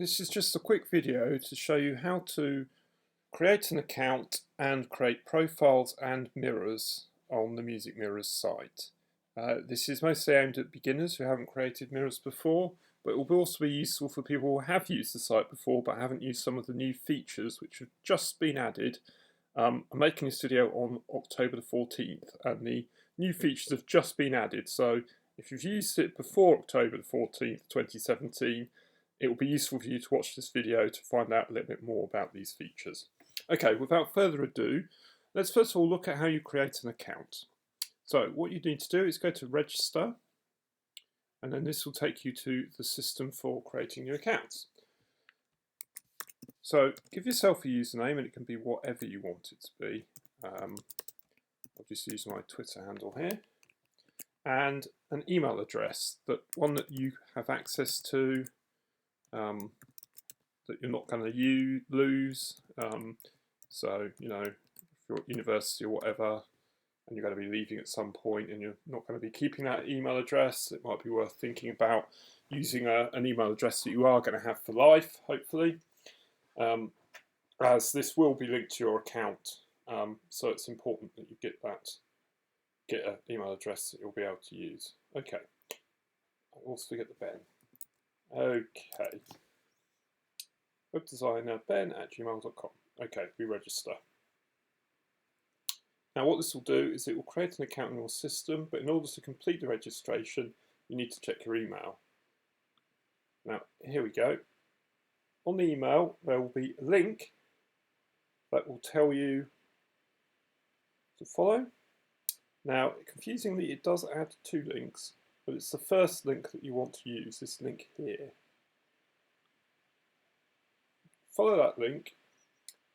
This is just a quick video to show you how to create an account and create profiles and mirrors on the Music Mirrors site. This is mostly aimed at beginners who haven't created mirrors before, but it will also be useful for people who have used the site before but haven't used some of the new features which have just been added. I'm making this video on October the 14th and the new features have just been added, so if you've used it before October the 14th, 2017, it will be useful for you to watch this video to find out a little bit more about these features. Okay, without further ado, let's first of all look at how you create an account. So what you need to do is go to register, and then this will take you to the system for creating your accounts. So give yourself a username, and it can be whatever you want it to be. I'll just use my Twitter handle here, and an email address, one that you have access to, that you're not going to lose. So, you know, if you're at university or whatever, and you're going to be leaving at some point and you're not going to be keeping that email address, it might be worth thinking about using an email address that you are going to have for life, hopefully, as this will be linked to your account. So it's important that you get an email address that you'll be able to use. Okay, I also forget the Ben. Okay, webdesignerben@gmail.com. Okay, we register. Now what this will do is it will create an account in your system, but in order to complete the registration, you need to check your email. Now here we go. On the email there will be a link that will tell you to follow. Now confusingly it does add two links, but it's the first link that you want to use, this link here. Follow that link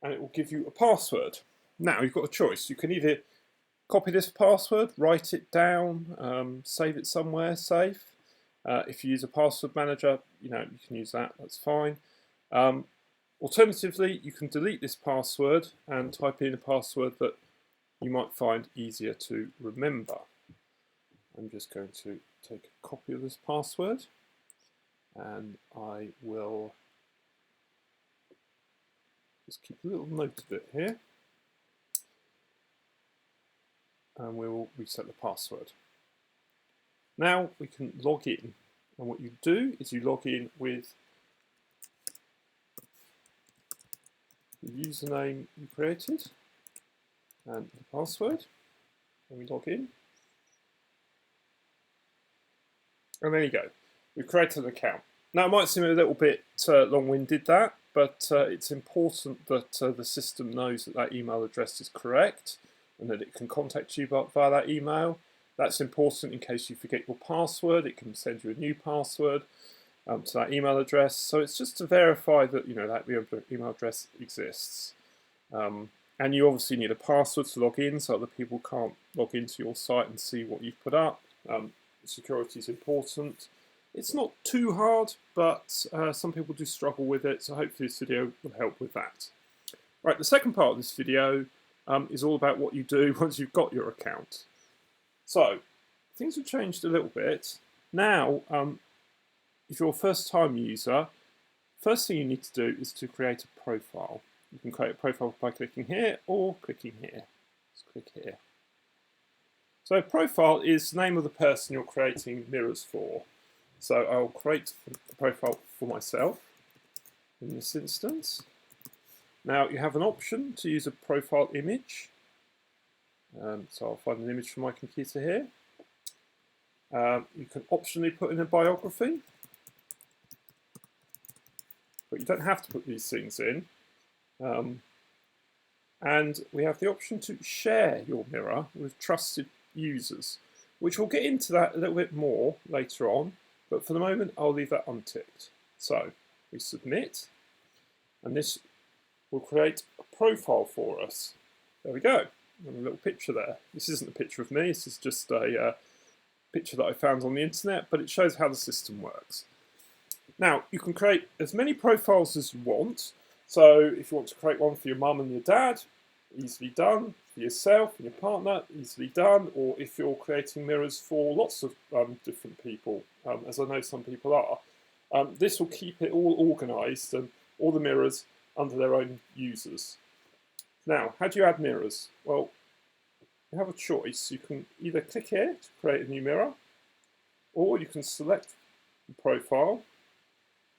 and it will give you a password. Now you've got a choice. You can either copy this password, write it down, save it somewhere safe. If you use a password manager, you can use that, that's fine. Alternatively, you can delete this password and type in a password that you might find easier to remember. I'm just going to take a copy of this password and I will just keep a little note of it here, and we will reset the password. Now we can log in, and what you do is you log in with the username you created and the password, and we log in. And there you go, we've created an account. Now it might seem a little bit long-winded but it's important that the system knows that that email address is correct and that it can contact you via that email. That's important in case you forget your password. It can send you a new password to that email address. So it's just to verify that that email address exists. And you obviously need a password to log in so other people can't log into your site and see what you've put up. Security is important. It's not too hard, but some people do struggle with it, so hopefully this video will help with that. Right, the second part of this video is all about what you do once you've got your account. So, things have changed a little bit. Now, if you're a first-time user, first thing you need to do is to create a profile. You can create a profile by clicking here or clicking here. Let's click here. So, profile is the name of the person you're creating mirrors for. So I'll create a profile for myself in this instance. Now you have an option to use a profile image. So I'll find an image from my computer here. You can optionally put in a biography, but you don't have to put these things in. And we have the option to share your mirror with trusted users, which we'll get into that a little bit more later on. But for the moment, I'll leave that unticked. So we submit, and this will create a profile for us. There we go, and a little picture there. This isn't a picture of me, this is just a picture that I found on the internet, but it shows how the system works. Now, you can create as many profiles as you want. So if you want to create one for your mum and your dad, easily done. For yourself and your partner, easily done. Or if you're creating mirrors for lots of different people, as I know some people are, This will keep it all organised and all the mirrors under their own users. Now, how do you add mirrors? Well, you have a choice. You can either click here to create a new mirror, or you can select the profile,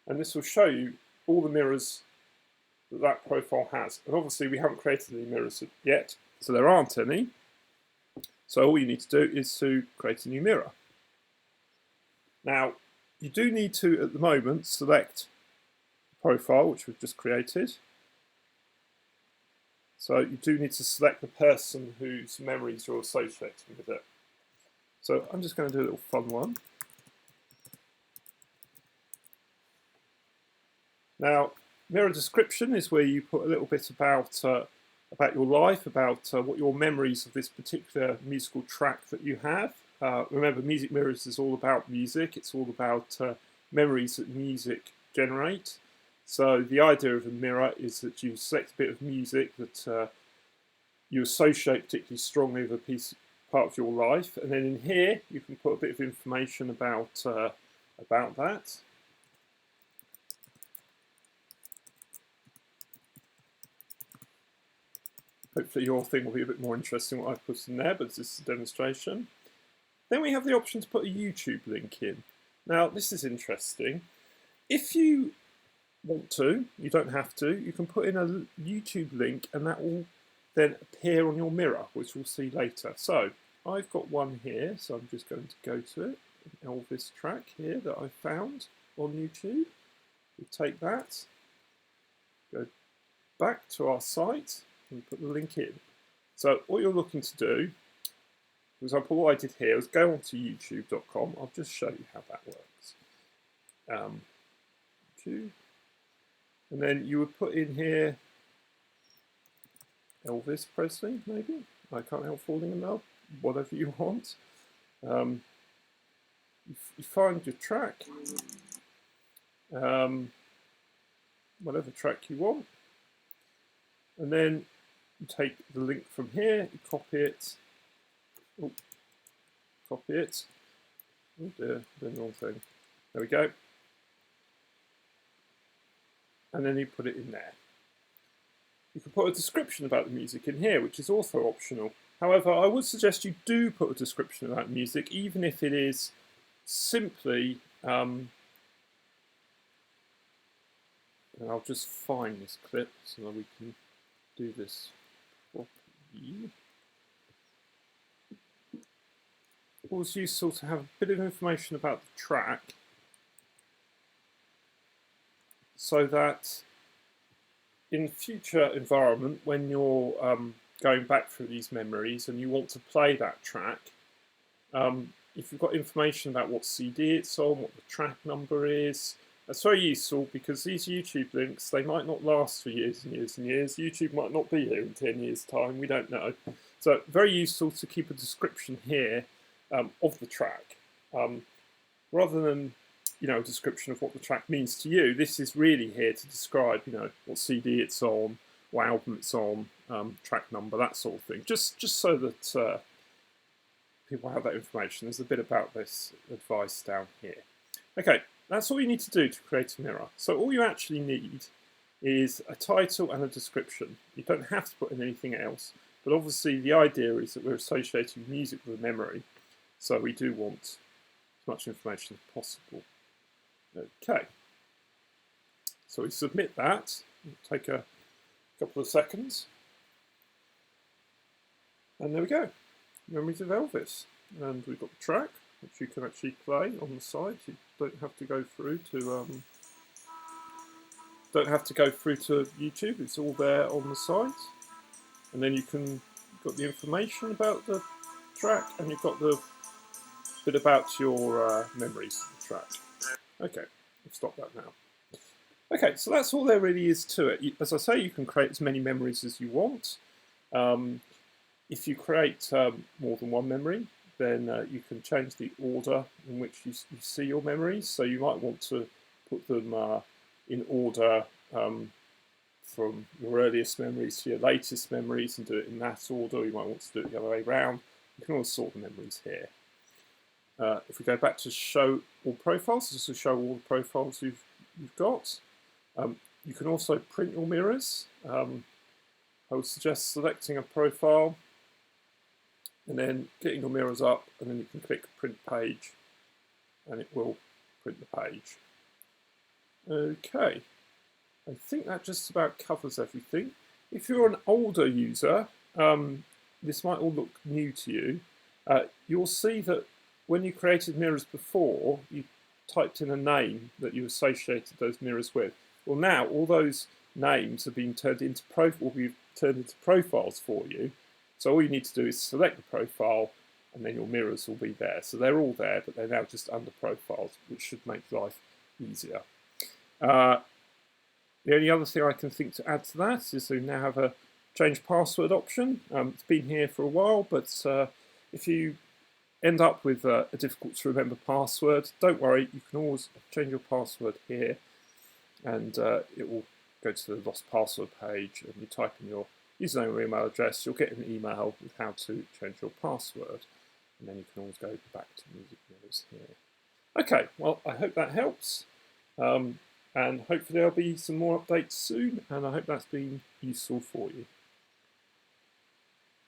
and this will show you all the mirrors that that profile has. And obviously we haven't created any mirrors yet, so there aren't any. So all you need to do is to create a new mirror. Now, you do need to, at the moment, select the profile, which we've just created. So you do need to select the person whose memories you're associating with it. So I'm just going to do a little fun one. Now, mirror description is where you put a little bit about your life, about what your memories of this particular musical track that you have. Remember, Music Mirrors is all about music. It's all about memories that music generate. So the idea of a mirror is that you select a bit of music that you associate particularly strongly with a part of your life, and then in here you can put a bit of information about that. Hopefully your thing will be a bit more interesting than what I've put in there, but this is a demonstration. Then we have the option to put a YouTube link in. Now this is interesting. If you want to, you don't have to, you can put in a YouTube link and that will then appear on your mirror, which we'll see later. So I've got one here, so I'm just going to go to it, an Elvis track here that I found on YouTube. We take that, go back to our site, and put the link in. So what you're looking to do, for example, what I did here was go onto youtube.com. I'll just show you how that works. YouTube. And then you would put in here Elvis Presley, maybe. I can't help falling in love. Whatever you want. You find your track. Whatever track you want. And then you take the link from here, you copy it. Oh, copy it. Oh dear, doing the wrong thing. There we go. And then you put it in there. You can put a description about the music in here, which is also optional. However, I would suggest you do put a description about music, even if it is simply, and I'll just find this clip so that we can do this properly. Always useful to have a bit of information about the track so that in future environment, when you're going back through these memories and you want to play that track, if you've got information about what CD it's on, what the track number is, that's very useful because these YouTube links, they might not last for years and years and years. YouTube might not be here in 10 years' time, we don't know. So very useful to keep a description here of the track. Rather than a description of what the track means to you, this is really here to describe what CD it's on, what album it's on, track number, that sort of thing. Just so that people have that information. There's a bit about this advice down here. Okay, that's all you need to do to create a mirror. So all you actually need is a title and a description. You don't have to put in anything else, but obviously the idea is that we're associating music with a memory, so we do want as much information as possible. Okay, so we submit that. It'll take a couple of seconds, and there we go. Memories of Elvis, and we've got the track, which you can actually play on the side. You don't have to go through to YouTube. It's all there on the site, and then you've got the information about the track, and you've got the bit about your memories of the track. Okay, I'll stop that now. Okay, so that's all there really is to it. As I say, you can create as many memories as you want. If you create more than one memory, then you can change the order in which you see your memories. So you might want to put them in order from your earliest memories to your latest memories and do it in that order. You might want to do it the other way around. You can always sort the memories here. If we go back to show all profiles, this will show all the profiles you've got. You can also print your mirrors. I would suggest selecting a profile and then getting your mirrors up, and then you can click print page and it will print the page. Okay, I think that just about covers everything. If you're an older user, this might all look new to you. You'll see that when you created mirrors before, you typed in a name that you associated those mirrors with. Well, now all those names have been turned into profiles for you. So all you need to do is select the profile, and then your mirrors will be there. So they're all there, but they're now just under profiles, which should make life easier. The only other thing I can think to add to that is we now have a change password option. It's been here for a while, but if you end up with a difficult to remember password, don't worry, you can always change your password here, and it will go to the lost password page, and you type in your username or email address, you'll get an email with how to change your password, and then you can always go back to Music Mirrors here. Okay, well, I hope that helps, and hopefully there'll be some more updates soon, and I hope that's been useful for you.